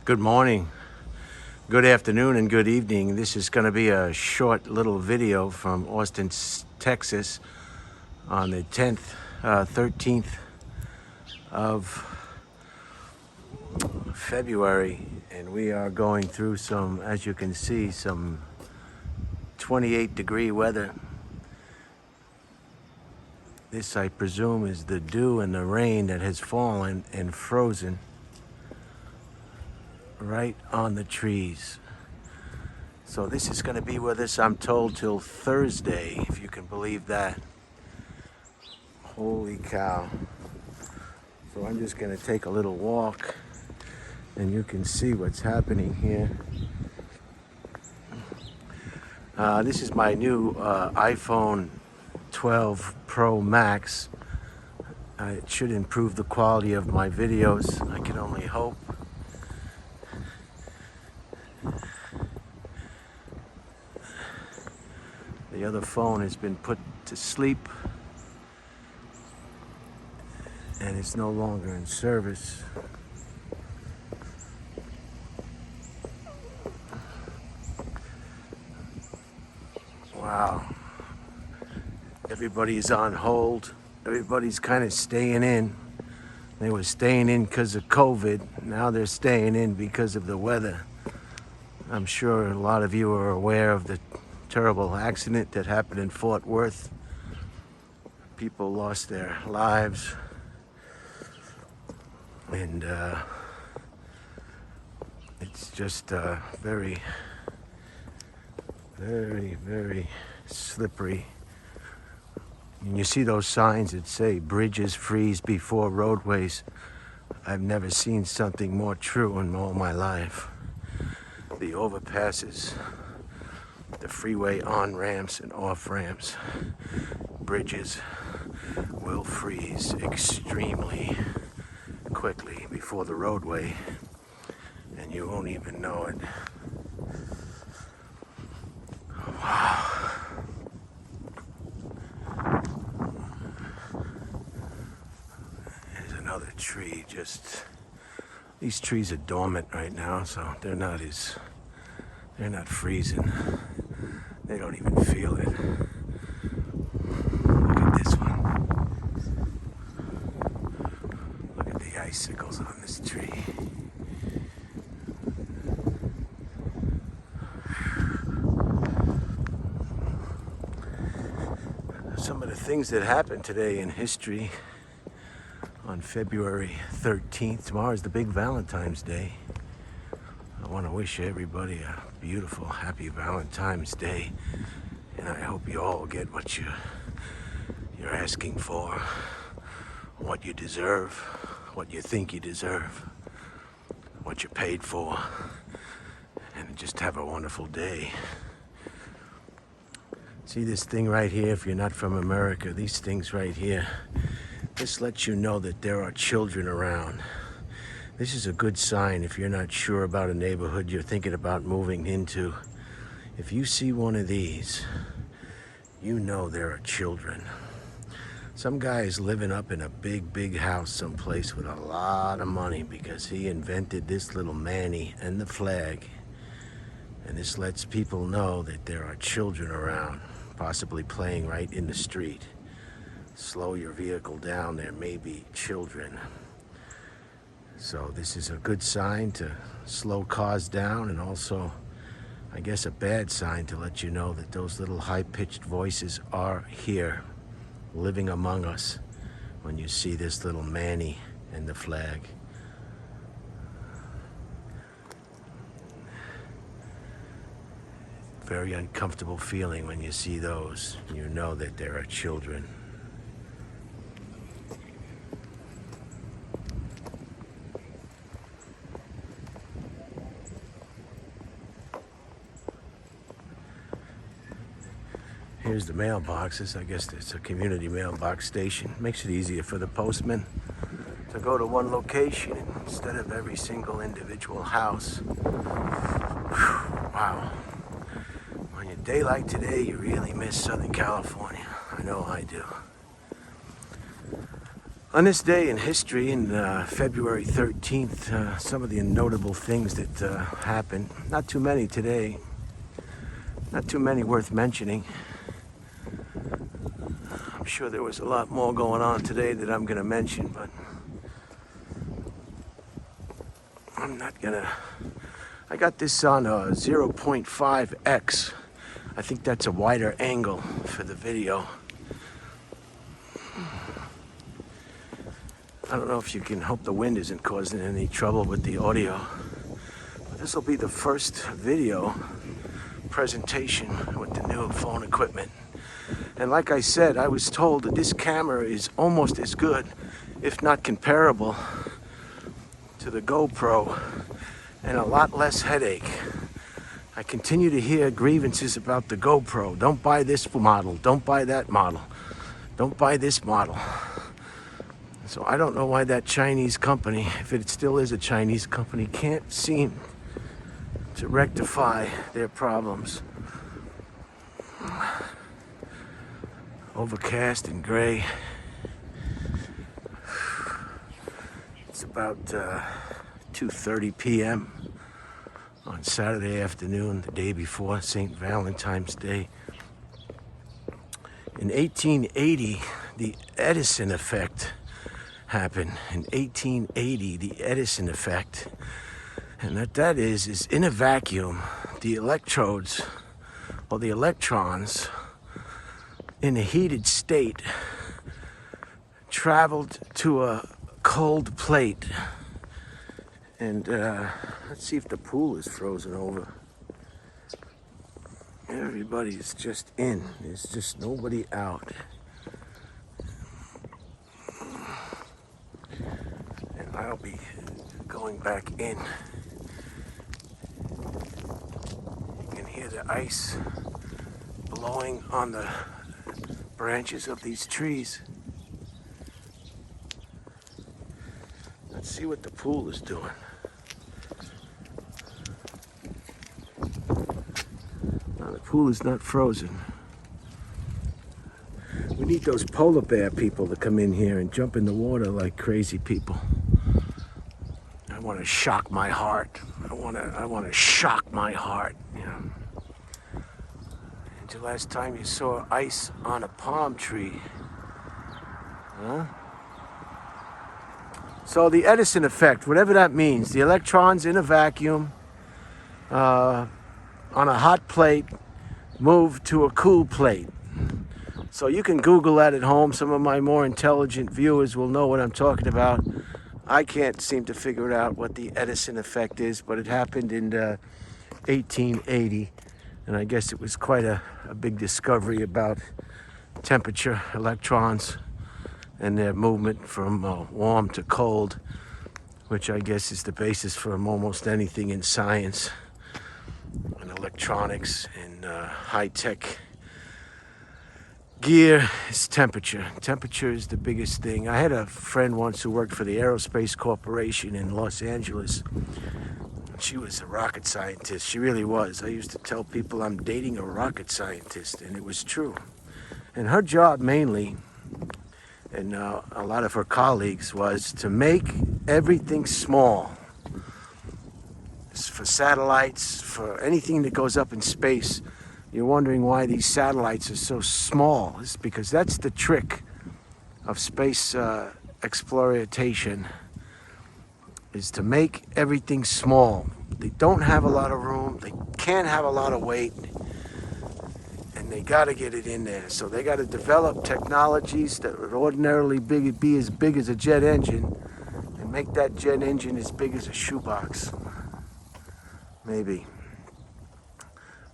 Good morning, good afternoon, and good evening. This is going to be a short little video from Austin, Texas on the 13th of February. And we are going through some, as you can see, some 28-degree weather. This, I presume, is the dew and the rain that has fallen and frozen right on the trees. So this is going to be with us, I'm told, till Thursday, if you can believe that. Holy cow. So I'm just going to take a little walk and you can see what's happening here. This is my new iPhone 12 Pro Max. It should improve the quality of my videos, I can only hope. The other phone has been put to sleep and it's no longer in service. Wow. Everybody's on hold. Everybody's kind of staying in. They were staying in because of COVID. Now they're staying in because of the weather. I'm sure a lot of you are aware of the terrible accident that happened in Fort Worth. People lost their lives. And it's just very, very slippery. And you see those signs that say bridges freeze before roadways. I've never seen something more true in all my life. The overpasses, the freeway on-ramps and off-ramps, bridges will freeze extremely quickly before the roadway, and you won't even know it. Wow. There's another tree. Just these trees are dormant right now, so they're not freezing. They don't even feel it. Look at this one. Look at the icicles on this tree. Some of the things that happened today in history on February 13th. Tomorrow is the big Valentine's Day. I want to wish everybody a beautiful, happy Valentine's Day, and I hope you all get what you're asking for, what you deserve, what you think you deserve, what you paid for, and just have a wonderful day. See this thing right here, if you're not from America, these things right here, this lets you know that there are children around. This is a good sign if you're not sure about a neighborhood you're thinking about moving into. If you see one of these, you know there are children. Some guy is living up in a big house someplace with a lot of money because he invented this little Manny and the flag. And this lets people know that there are children around, possibly playing right in the street. Slow your vehicle down, there may be children. So this is a good sign to slow cars down, and also, I guess, a bad sign to let you know that those little high-pitched voices are here, living among us, when you see this little Manny and the flag. Very uncomfortable feeling when you see those. You know that there are children. Here's the mailboxes. I guess it's a community mailbox station. Makes it easier for the postman to go to one location instead of every single individual house. Whew, wow. On a day like today, you really miss Southern California. I know I do. On this day in history, in February 13th, some of the notable things that happened, not too many today, not too many worth mentioning. I'm sure there was a lot more going on today that I'm going to mention, but I'm not going to. I got this on a 0.5x. I think that's a wider angle for the video. I don't know if you can hope the wind isn't causing any trouble with the audio. But this will be the first video presentation with the new phone equipment. And like I said, I was told that this camera is almost as good, if not comparable, to the GoPro and a lot less headache. I continue to hear grievances about the GoPro. Don't buy this model, don't buy that model, don't buy this model. So I don't know why that Chinese company, if it still is a Chinese company, can't seem to rectify their problems. Overcast and gray. It's about 2:30 p.m. on Saturday afternoon, the day before St. Valentine's Day. In 1880, the Edison effect happened. In 1880, the Edison effect. And what that is in a vacuum, the electrodes, or the electrons, in a heated state, traveled to a cold plate. And let's see if the pool is frozen over. Everybody's just in. There's just nobody out. And I'll be going back in. You can hear the ice blowing on the branches of these trees. Let's see what the pool is doing. No, the pool is not frozen. We need those polar bear people to come in here and jump in the water like crazy people. I want to shock my heart. I want to shock my heart. You know. The last time you saw ice on a palm tree, huh? So the Edison effect, whatever that means, the electrons in a vacuum on a hot plate move to a cool plate. So you can Google that at home. Some of my more intelligent viewers will know what I'm talking about. I can't seem to figure out what the Edison effect is, but it happened in 1880. And I guess it was quite a big discovery about temperature, electrons, and their movement from warm to cold, which I guess is the basis for almost anything in science and electronics and high-tech gear is temperature. Temperature is the biggest thing. I had a friend once who worked for the Aerospace Corporation in Los Angeles. She was a rocket scientist. She really was. I used to tell people I'm dating a rocket scientist, and it was true. And her job mainly, and a lot of her colleagues, was to make everything small. For satellites, for anything that goes up in space. You're wondering why these satellites are so small. It's because that's the trick of space exploration, is to make everything small. They don't have a lot of room, they can't have a lot of weight, and they got to get it in there. So they got to develop technologies that would ordinarily be as big as a jet engine, and make that jet engine as big as a shoebox. Maybe.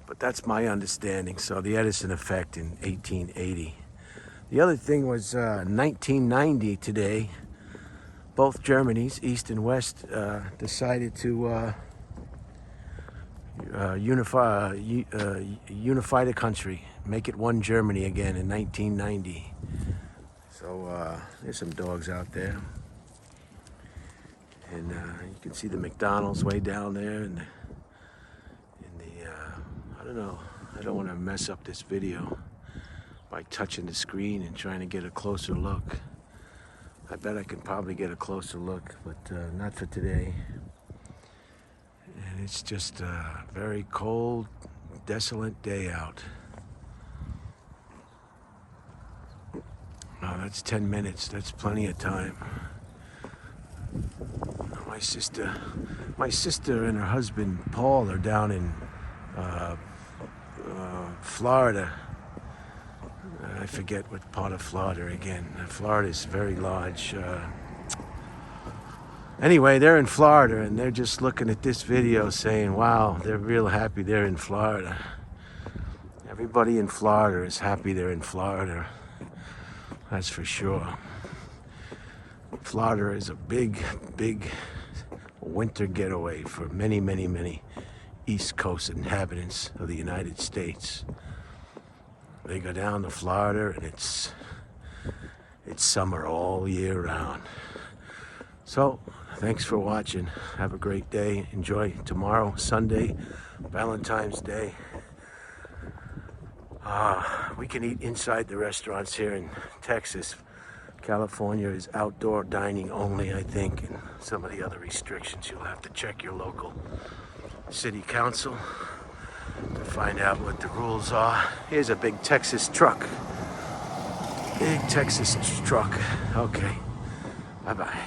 But that's my understanding. So the Edison effect in 1880. The other thing was 1990 today. Both Germanys, East and West, decided to unify the country, make it one Germany again in 1990. So there's some dogs out there. And you can see the McDonald's way down there, and I don't know, I don't want to mess up this video by touching the screen and trying to get a closer look. I bet I can probably get a closer look, but not for today. And it's just a very cold, desolate day out. Oh, that's 10 minutes. That's plenty of time. My sister and her husband Paul are down in Florida. I forget what part of Florida again. Florida is very large. Anyway, they're in Florida and they're just looking at this video saying, wow, they're real happy they're in Florida. Everybody in Florida is happy they're in Florida. That's for sure. Florida is a big, big winter getaway for many, many, many East Coast inhabitants of the United States. They go down to Florida and it's summer all year round. So, thanks for watching. Have a great day. Enjoy tomorrow, Sunday, Valentine's Day. We can eat inside the restaurants here in Texas. California is outdoor dining only, I think, and some of the other restrictions. You'll have to check your local city council to find out what the rules are. Here's a big Texas truck. Big Texas truck. Okay. Bye-bye.